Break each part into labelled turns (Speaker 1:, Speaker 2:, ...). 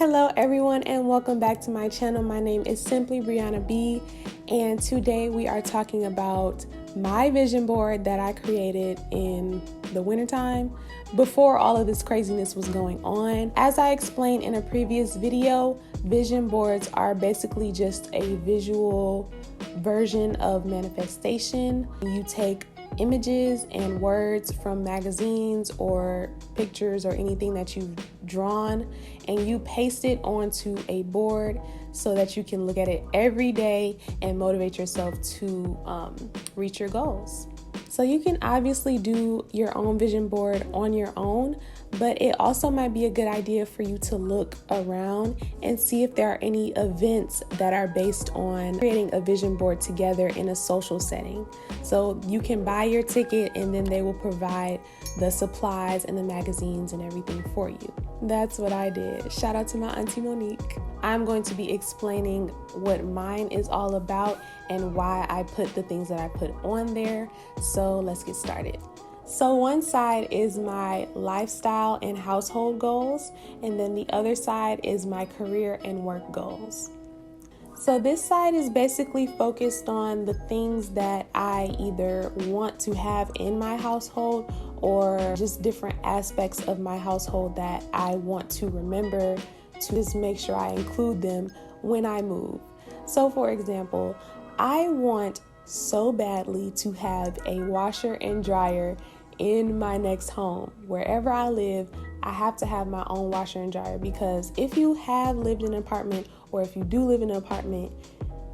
Speaker 1: Hello everyone and welcome back to my channel. My name is SimplyBriannaB and today we are talking about my vision board that I created in the wintertime before all of this craziness was going on. As I explained in a previous video, vision boards are basically just a visual version of manifestation. You take images and words from magazines or pictures or anything that you've drawn and you paste it onto a board so that you can look at it every day and motivate yourself to reach your goals. So you can obviously do your own vision board on your own, but it also might be a good idea for you to look around and see if there are any events that are based on creating a vision board together in a social setting. So you can buy your ticket and then they will provide the supplies and the magazines and everything for you. That's what I did. Shout out to my auntie Monique. I'm going to be explaining what mine is all about and why I put the things that I put on there. So let's get started. So one side is my lifestyle and household goals, and then the other side is my career and work goals. So this side is basically focused on the things that I either want to have in my household or just different aspects of my household that I want to remember to just make sure I include them when I move. So for example, I want so badly to have a washer and dryer in my next home. Wherever I live, I have to have my own washer and dryer, because if you have lived in an apartment or if you do live in an apartment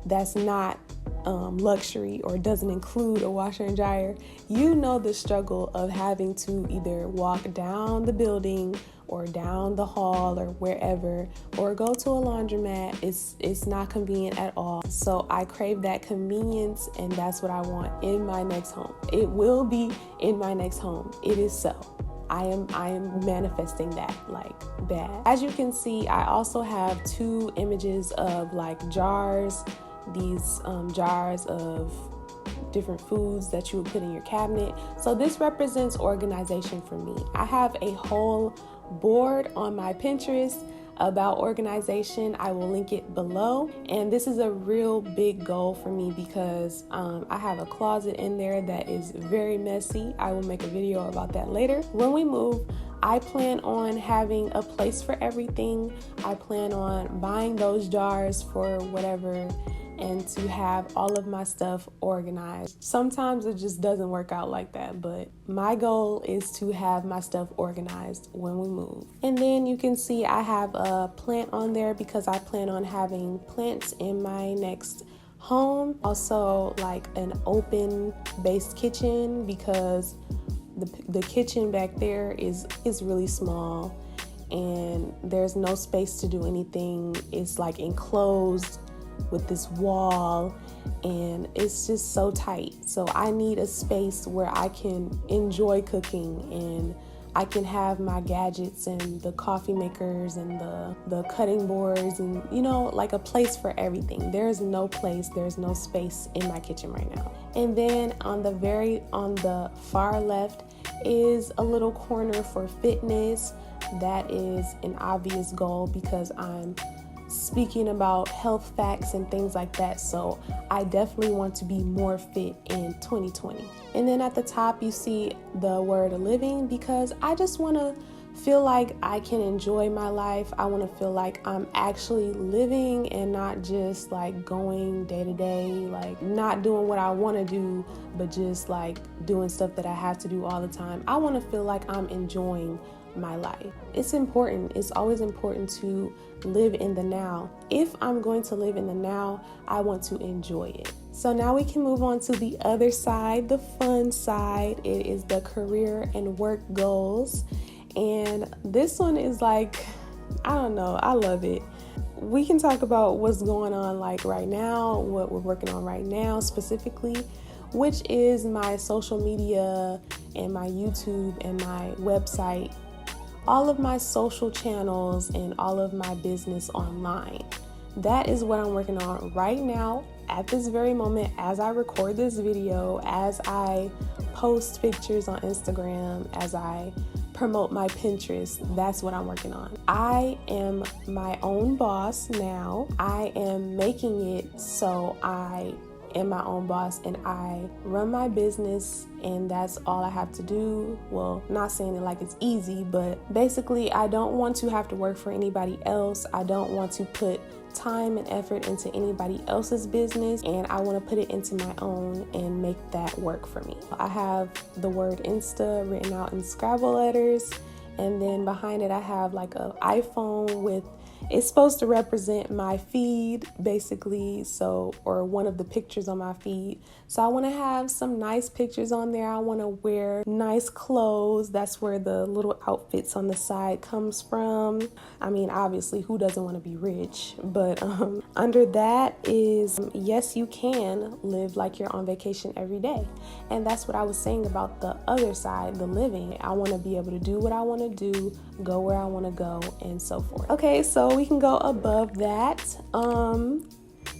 Speaker 1: that's not luxury or doesn't include a washer and dryer, you know the struggle of having to either walk down the building or down the hall or wherever, or go to a laundromat. It's not convenient at all. So I crave that convenience, and that's what I want in my next home. It will be in my next home. It is so. I am manifesting that like bad. As you can see, I also have two images of like jars, these jars of different foods that you would put in your cabinet. So this represents organization for me. I have a whole board on my Pinterest about organization. I will link it below, and this is a real big goal for me because I have a closet in there that is very messy. I will make a video about that later. When we move, I plan on having a place for everything. I plan on buying those jars for whatever and to have all of my stuff organized. Sometimes it just doesn't work out like that, but my goal is to have my stuff organized when we move. And then you can see I have a plant on there because I plan on having plants in my next home. Also like an open based kitchen, because the kitchen back there is really small and there's no space to do anything. It's like enclosed with this wall and it's just so tight. So I need a space where I can enjoy cooking and I can have my gadgets and the coffee makers and the cutting boards and, you know, like a place for everything. There's no space in my kitchen right now. And then on the far left is a little corner for fitness. That is an obvious goal because I'm speaking about health facts and things like that. So I definitely want to be more fit in 2020. And then at the top you see the word living, because I just want to feel like I can enjoy my life. I want to feel like I'm actually living and not just like going day to day, like not doing what I want to do, but just like doing stuff that I have to do all the time. I want to feel like I'm enjoying my life. It's important. It's always important to live in the now. If I'm going to live in the now, I want to enjoy it. So now we can move on to the other side, the fun side. It is the career and work goals. And this one is like, I don't know, I love it. We can talk about what's going on like right now, what we're working on right now specifically, which is my social media and my YouTube and my website, all of my social channels and all of my business online. That is what I'm working on right now at this very moment as I record this video, as I post pictures on Instagram, as I promote my Pinterest. That's what I'm working on. I am my own boss now. I am making it so I am my own boss and I run my business, and that's all I have to do. Well, not saying it like it's easy, but basically I don't want to have to work for anybody else. I don't want to put time and effort into anybody else's business, and I want to put it into my own and make that work for me. I have the word Insta written out in Scrabble letters, and then behind it I have like an iPhone with, it's supposed to represent my feed basically, so, or one of the pictures on my feed. So I want to have some nice pictures on there. I want to wear nice clothes. That's where the little outfits on the side comes from. I mean, obviously, who doesn't want to be rich? But under that is, yes, you can live like you're on vacation every day. And that's what I was saying about the other side, the living. I want to be able to do what I want to do, go where I want to go, and so forth. Okay, so we can go above that.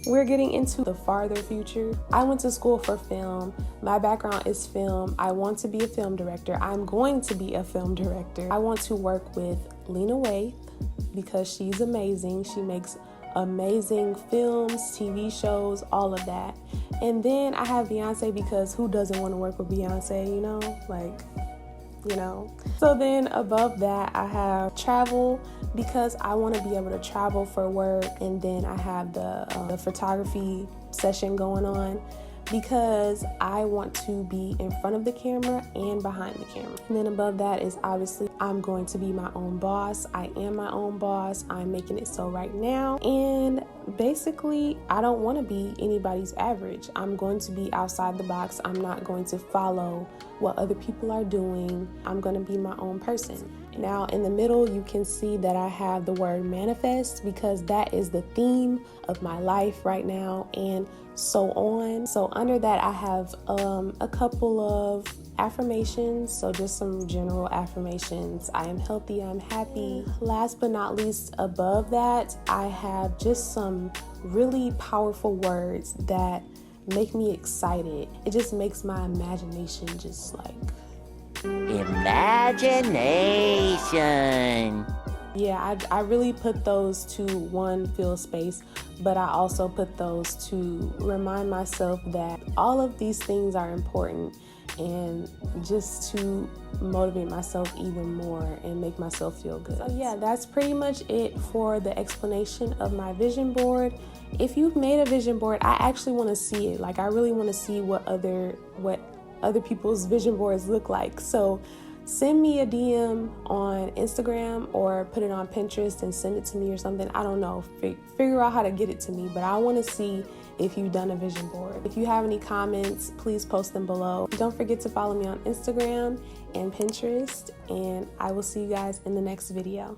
Speaker 1: We're getting into the farther future. I went to school for film. My background is film. I want to be a film director. I'm going to be a film director. I want to work with Lena Waithe because she's amazing. She makes amazing films, TV shows, all of that. And then I have Beyonce because who doesn't want to work with Beyonce, you know? Like, you know. So then above that I have travel because I want to be able to travel for work, and then I have the photography session going on because I want to be in front of the camera and behind the camera. And then above that is obviously I'm going to be my own boss. I am my own boss. I'm making it so right now. And basically, I don't want to be anybody's average. I'm going to be outside the box. I'm not going to follow what other people are doing. I'm going to be my own person. Now in the middle, you can see that I have the word manifest because that is the theme of my life right now, and so on. So under that, I have a couple of affirmations. So just some general affirmations. I am healthy, I'm happy. Last but not least, above that, I have just some really powerful words that make me excited. It just makes my imagination just like... Imagination. Yeah, I really put those to, one, fill space, but I also put those to remind myself that all of these things are important, and just to motivate myself even more and make myself feel good. So yeah, that's pretty much it for the explanation of my vision board. If you've made a vision board, I actually want to see it. Like, I really want to see what other people's vision boards look like. So send me a DM on Instagram or put it on Pinterest and send it to me or something. I don't know. Figure out how to get it to me, but I want to see if you've done a vision board. If you have any comments, please post them below. Don't forget to follow me on Instagram and Pinterest, and I will see you guys in the next video.